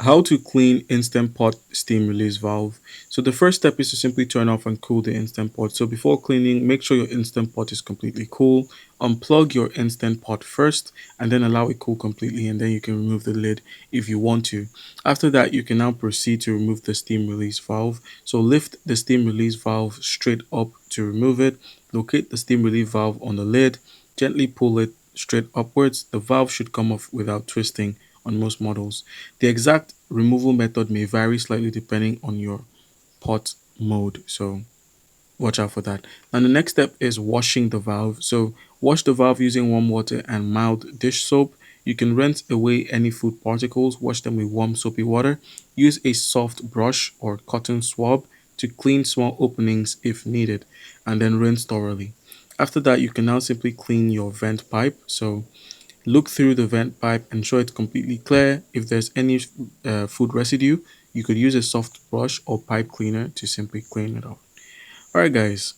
How to clean instant pot steam release valve. So the first step is to simply turn off and cool the instant pot. So before cleaning, make sure your instant pot is completely cool. Unplug your instant pot first and then allow it cool completely, and then you can remove the lid if you want to. After that, you can now proceed to remove the steam release valve. So lift the steam release valve straight up to remove it. Locate the steam release valve on the lid. Gently pull it straight upwards. The valve should come off without twisting on most models. The exact removal method may vary slightly depending on your pot mode, so watch out for that. And the next step is washing the valve. So wash the valve using warm water and mild dish soap. You can rinse away any food particles, wash them with warm soapy water. Use a soft brush or cotton swab to clean small openings if needed, and then rinse thoroughly. After that, you can now simply clean your vent pipe. So look through the vent pipe, ensure it's completely clear. If there's any food residue, you could use a soft brush or pipe cleaner to simply clean it off. Alright guys,